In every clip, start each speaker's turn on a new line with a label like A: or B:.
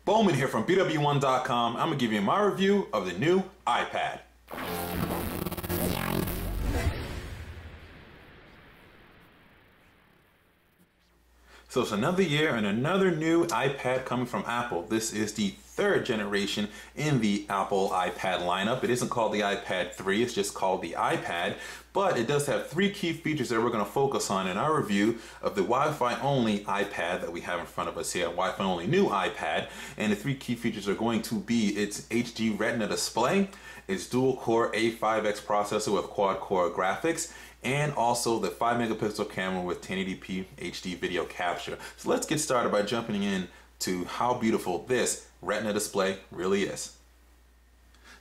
A: BWOne here from BWOne.com. I'm going to give you my review of the new iPad. So it's another year and another new iPad coming from Apple. This is the third generation in the Apple iPad lineup. It isn't called the iPad 3, it's just called the iPad, but it does have three key features that we're going to focus on in our review of the Wi-Fi only iPad that we have in front of us here, Wi-Fi only new iPad. And the three key features are going to be its HD Retina display, its dual-core A5X processor with quad-core graphics, and also the 5 megapixel camera with 1080p HD video capture. So let's get started by jumping in to how beautiful this Retina display really is.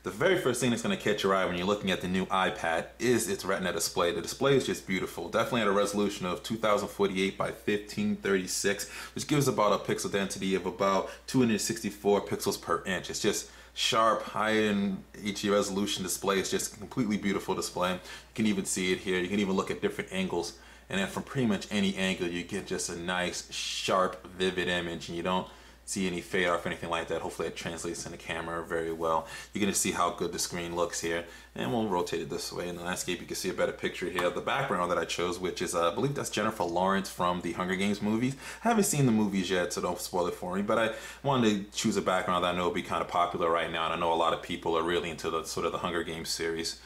A: The very first thing that's going to catch your eye when you're looking at the new iPad is its Retina display. The display is just beautiful. Definitely at a resolution of 2048 by 1536, which gives about a pixel density of about 264 pixels per inch. It's just sharp, high-end HD resolution display. It's just a completely beautiful display. You can even see it here. You can even look at different angles, and then from pretty much any angle you get just a nice, sharp, vivid image, and you don't see any fade off or anything like that. Hopefully it translates in the camera very well. You're going to see how good the screen looks here, and we'll rotate it this way in the landscape. You can see a better picture here of the background that I chose, which is I believe that's Jennifer Lawrence from the Hunger Games movies. I haven't seen the movies yet, so don't spoil it for me, but I wanted to choose a background that I know will be kind of popular right now, and I know a lot of people are really into the sort of the Hunger Games series.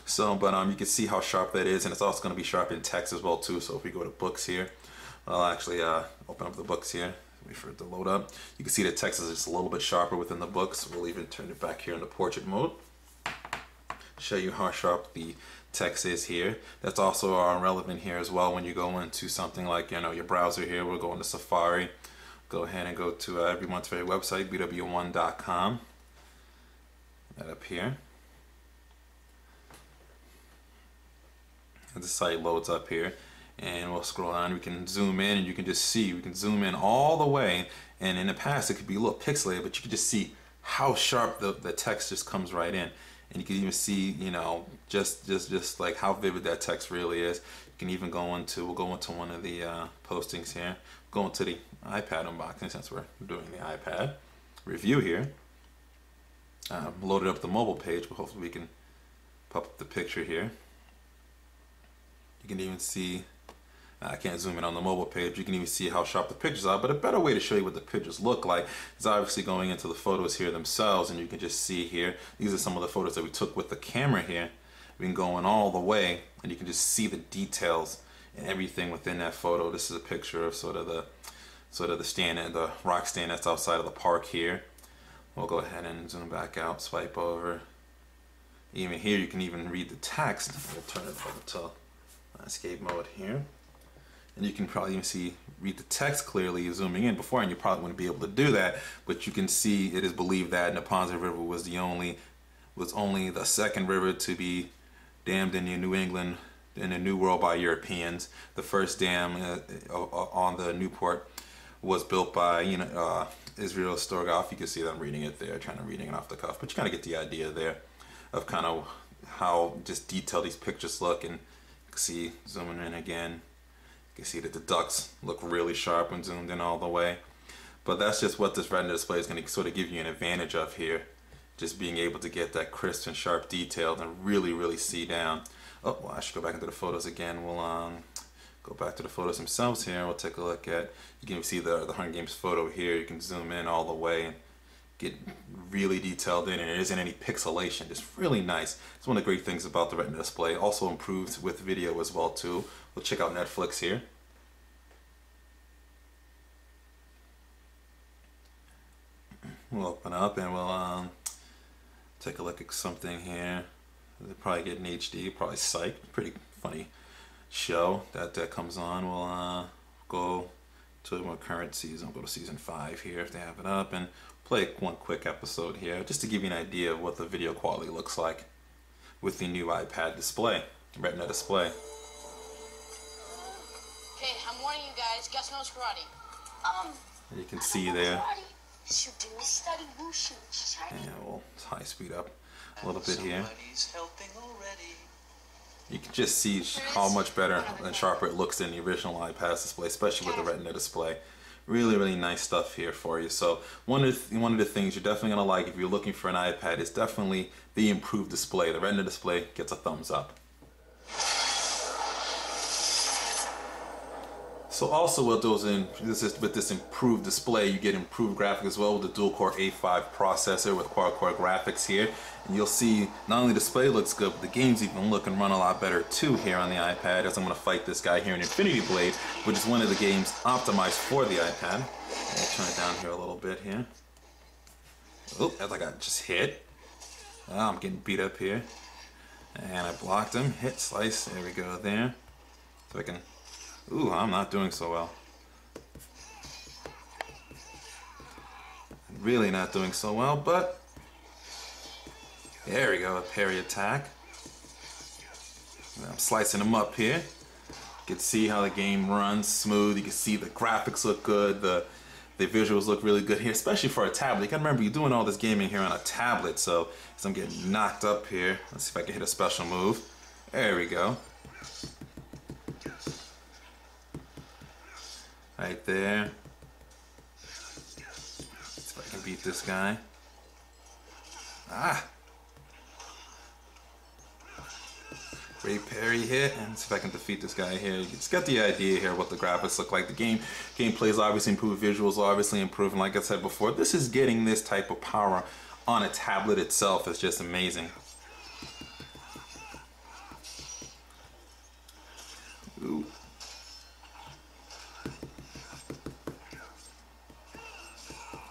A: So, but you can see how sharp that is, and it's also going to be sharp in text as well too. So if we go to books here, I'll actually open up the books here. Wait for it to load up. You can see the text is just a little bit sharper within the books. We'll even turn it back here into portrait mode. Show you how sharp the text is here. That's also relevant here as well when you go into something like, you know, your browser here. We'll go into Safari. Go ahead and go to everyone's favorite website, BWOne.com. That up here. And the site loads up here. And we'll scroll on, we can zoom in, and you can just see, we can zoom in all the way, and in the past it could be a little pixelated, but you can just see how sharp the text just comes right in. And you can even see, you know, just like how vivid that text really is. You can even go into, we'll go into one of the postings here, go into the iPad unboxing since we're doing the iPad review here. Loaded up the mobile page, but hopefully we can pop up the picture here. You can even see, I can't zoom in on the mobile page, you can even see how sharp the pictures are, but a better way to show you what the pictures look like is obviously going into the photos here themselves, and you can just see here, these are some of the photos that we took with the camera here. We can go in all the way, and you can just see the details and everything within that photo. This is a picture of sort of the stand, and the rock stand that's outside of the park here. We'll go ahead and zoom back out, swipe over. Even here you can even read the text. We'll turn it over to landscape mode here, and you can probably even read the text clearly zooming in. Beforehand you probably wouldn't be able to do that, but you can see it is believed that Neponset River was only the second river to be dammed in New England in the New World by Europeans. The first dam on the Newport was built by Israel Sturgoff. You can see that I'm reading it there, reading it off the cuff, but you kind of get the idea there of kind of how just detailed these pictures look. And see, zooming in again, you can see that the ducks look really sharp when zoomed in all the way. But that's just what this Retina display is going to sort of give you an advantage of here, just being able to get that crisp and sharp detail and really see down. Oh, well, I should go back into the photos again. We'll go back to the photos themselves here. We'll take a look at, you can see the Hunger Games photo here. You can zoom in all the way and get really detailed in, and there isn't any pixelation. Just really nice. It's one of the great things about the Retina display. Also improves with video as well too. We'll check out Netflix here. We'll open up and we'll take a look at something here. We'll probably get an HD, probably Psych. Pretty funny show that comes on. We'll go to more current season. We'll go to season 5 here if they have it up, and play one quick episode here just to give you an idea of what the video quality looks like with the new iPad display, Retina display.
B: Hey, I'm warning you guys, Gus knows karate.
A: You can see there.
B: Yes, you do. Study wushu.
A: And we'll high speed up a little bit here.
C: Helping already.
A: You can just see how much better and sharper it looks than the original iPad display, especially with the Retina display. Really nice stuff here for you. So one of the things you're definitely gonna like if you're looking for an iPad is definitely the improved display. The Retina display gets a thumbs up. So also with this improved display, you get improved graphics as well with the dual-core A5 processor with quad-core graphics here. And you'll see not only the display looks good, but the games even look and run a lot better too here on the iPad, as I'm going to fight this guy here in Infinity Blade, which is one of the games optimized for the iPad. I'll turn it down here a little bit here. Oh, as I got just hit. Oh, I'm getting beat up here. And I blocked him. Hit, slice. There we go there. So I can... Ooh, I'm not doing so well. Really not doing so well, but there we go, a parry attack. I'm slicing him up here. You can see how the game runs smooth. You can see the graphics look good. The visuals look really good here, especially for a tablet. You gotta remember, you're doing all this gaming here on a tablet, so as I'm getting knocked up here, let's see if I can hit a special move. There we go. Right there. Let's see if I can beat this guy. Ah! Great parry hit, and see if I can defeat this guy here. You just got the idea here what the graphics look like. The gameplay is obviously improved, visuals are obviously improved, and like I said before, this is getting this type of power on a tablet itself. It's just amazing. Ooh.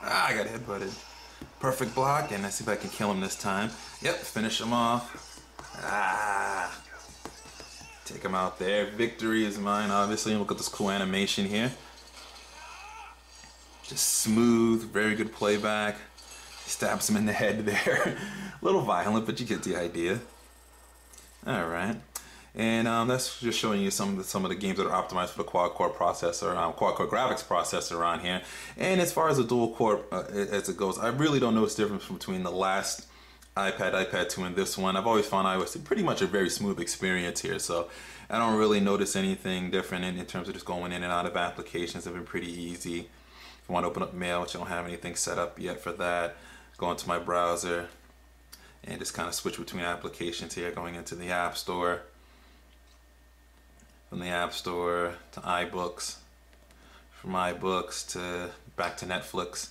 A: Ah, I got headbutted. Perfect block, and let's see if I can kill him this time. Yep, finish him off. Ah. Take him out there. Victory is mine, obviously. Look at this cool animation here. Just smooth, very good playback. Stabs him in the head there. A little violent, but you get the idea. Alright. And that's just showing you some of the games that are optimized for the quad-core processor, quad-core graphics processor on here. And as far as the dual-core as it goes, I really don't notice the difference between the last iPad 2 and this one. I've always found iOS pretty much a very smooth experience here, so I don't really notice anything different in terms of just going in and out of applications. They've been pretty easy. If you want to open up Mail, which I don't have anything set up yet for that, go into my browser and just kind of switch between applications here, going into the App Store. From the App Store to iBooks, from iBooks to back to Netflix.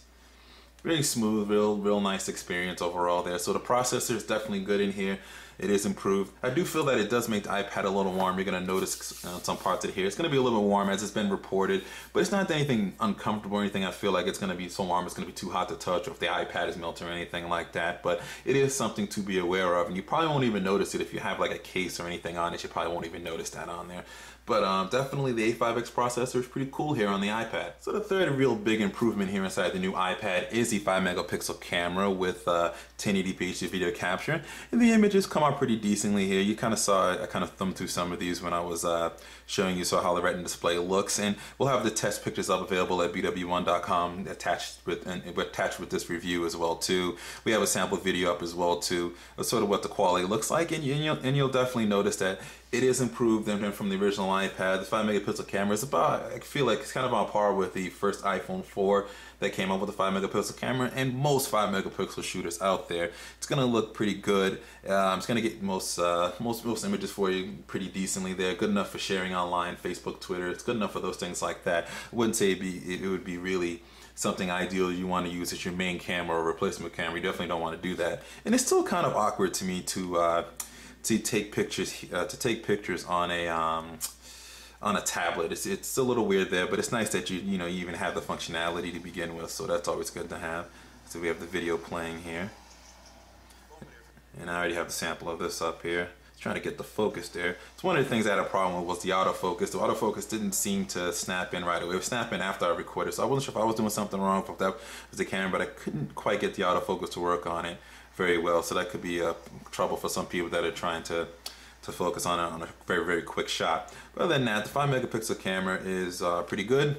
A: Really smooth, real nice experience overall there. So the processor is definitely good in here. It is improved. I do feel that it does make the iPad a little warm. You're going to notice some parts of here. It's going to be a little bit warm as it's been reported, but it's not anything uncomfortable or anything I feel like it's going to be so warm it's going to be too hot to touch, or if the iPad is melting or anything like that. But it is something to be aware of, and you probably won't even notice it if you have like a case or anything on it. You probably won't even notice that on there. But definitely the A5X processor is pretty cool here on the iPad. So the third real big improvement here inside the new iPad is the 5-megapixel camera with 1080p HD video capture. And the images come out pretty decently here. You kind of saw, I kind of thumbed through some of these when I was showing you how the Retina display looks. And we'll have the test pictures up available at BWOne.com attached with this review as well too. We have a sample video up as well too, of sort of what the quality looks like. And you'll definitely notice that it is improved from the original iPad. The 5-megapixel camera is about, I feel like it's kind of on par with the first iPhone 4 that came out with a 5-megapixel camera, and most 5-megapixel shooters out there. It's gonna look pretty good. It's gonna get most images for you pretty decently there. Good enough for sharing online, Facebook, Twitter. It's good enough for those things like that. I wouldn't say it would be really something ideal you want to use as your main camera or replacement camera. You definitely don't want to do that. And it's still kind of awkward to me to take pictures on a tablet. It's a little weird there, but it's nice that you even have the functionality to begin with, so that's always good to have. So we have the video playing here, and I already have a sample of this up here. Trying to get the focus there. It's one of the things I had a problem with was the autofocus. The autofocus didn't seem to snap in right away. It was snapping after I recorded, so I wasn't sure if I was doing something wrong with that was the camera, but I couldn't quite get the autofocus to work on it very well, so that could be trouble for some people that are trying to focus on a very quick shot. But other than that, the 5-megapixel camera is pretty good.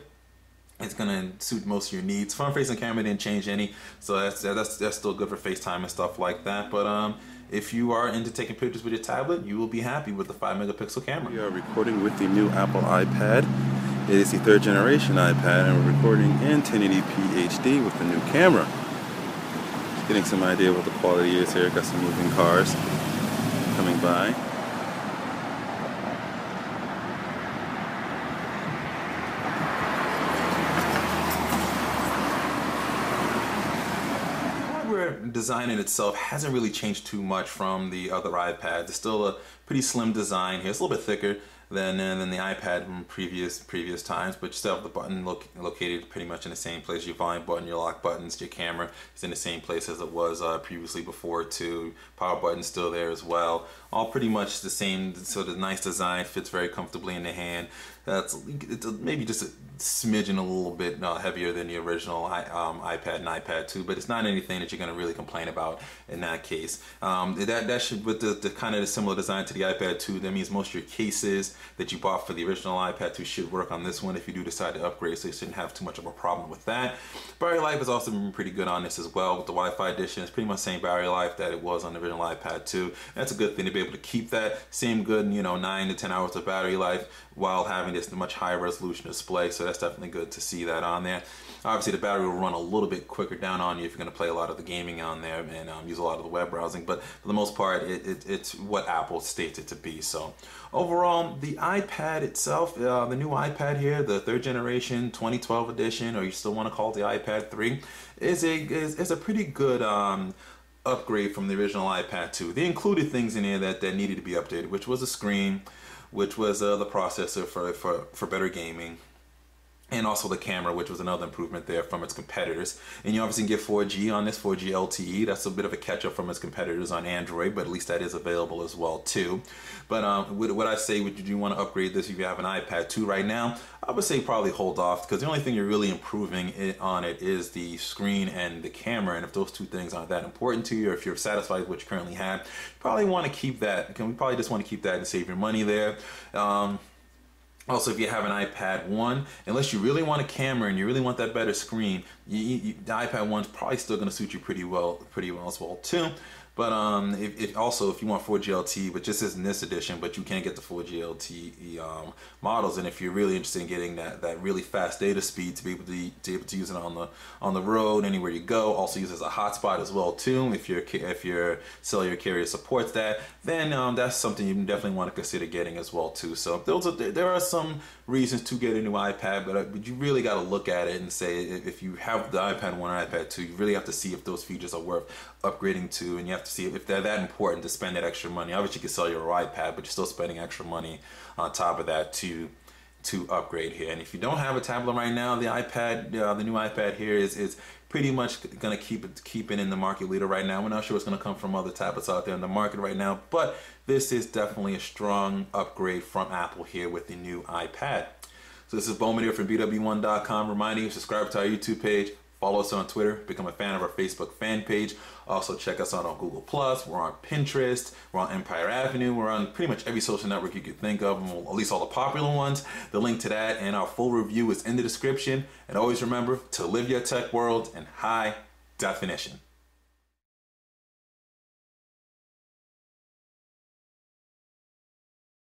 A: It's gonna suit most of your needs. Front-facing camera didn't change any, so that's still good for FaceTime and stuff like that. But if you are into taking pictures with your tablet, you will be happy with the 5-megapixel camera.
C: We are recording with the new Apple iPad, It is the 3rd generation iPad, and we're recording in 1080p HD with the new camera. Just getting some idea of what the quality is here. Got some moving cars coming by.
A: Design in itself hasn't really changed too much from the other iPads. It's still a pretty slim design here. It's a little bit thicker than the iPad from previous times, but you still have the button located pretty much in the same place. Your volume button, your lock buttons, your camera is in the same place as it was previously before too. Power button's still there as well. All pretty much the same. So the nice design fits very comfortably in the hand. It's maybe just a smidgen a little bit heavier than the original iPad and iPad 2, but it's not anything that you're going to really complain about in that case. That should, with the kind of the similar design to the iPad 2, that means most of your cases that you bought for the original iPad 2 should work on this one if you do decide to upgrade, so you shouldn't have too much of a problem with that. Battery life has also been pretty good on this as well with the Wi-Fi edition. It's pretty much the same battery life that it was on the original iPad 2. That's a good thing to be able to keep that same good, 9 to 10 hours of battery life while having this much higher resolution display, so that's definitely good to see that on there. Obviously the battery will run a little bit quicker down on you if you're going to play a lot of the gaming on there and use a lot of the web browsing, but for the most part it's what Apple states it to be. So overall, the iPad itself, the new iPad here, the 3rd generation 2012 edition, or you still want to call it the iPad 3, is a pretty good upgrade from the original iPad 2. They included things in here that needed to be updated, which was a screen, which was the processor for better gaming, and also the camera, which was another improvement there from its competitors. And you obviously can get 4G on this, 4G LTE. That's a bit of a catch-up from its competitors on Android, but at least that is available as well too. But what I say, would you want to upgrade this if you have an iPad 2 right now? I would say probably hold off, because the only thing you're really improving on it is the screen and the camera. And if those two things aren't that important to you, or if you're satisfied with what you currently have, you probably want to keep that. We probably just want to keep that and save your money there. Also, if you have an iPad 1, unless you really want a camera and you really want that better screen, the iPad 1 is probably still going to suit you pretty well as well too. But also if you want 4G LTE, but just isn't this edition, but you can't get the 4G LTE models, and if you're really interested in getting that really fast data speed to be able to use it on the road anywhere you go, also use it as a hotspot as well too. If your cellular carrier supports that, then that's something you definitely want to consider getting as well too. So there are some reasons to get a new iPad, but you really got to look at it and say, if you have the iPad 1 or iPad 2, you really have to see if those features are worth upgrading to, and you have to see if they're that important to spend that extra money. Obviously you can sell your iPad, but you're still spending extra money on top of that to upgrade here. And if you don't have a tablet right now, the iPad, the new iPad here is pretty much going to keep it in the market leader right now. We're not sure what's going to come from other tablets out there in the market right now, but this is definitely a strong upgrade from Apple here with the new iPad. So this is BWOne here from BWOne.com, reminding you to subscribe to our YouTube page, follow us on Twitter, become a fan of our Facebook fan page. Also check us out on Google+, we're on Pinterest, we're on Empire Avenue, we're on pretty much every social network you could think of, at least all the popular ones. The link to that and our full review is in the description. And always remember to live your tech world in high definition.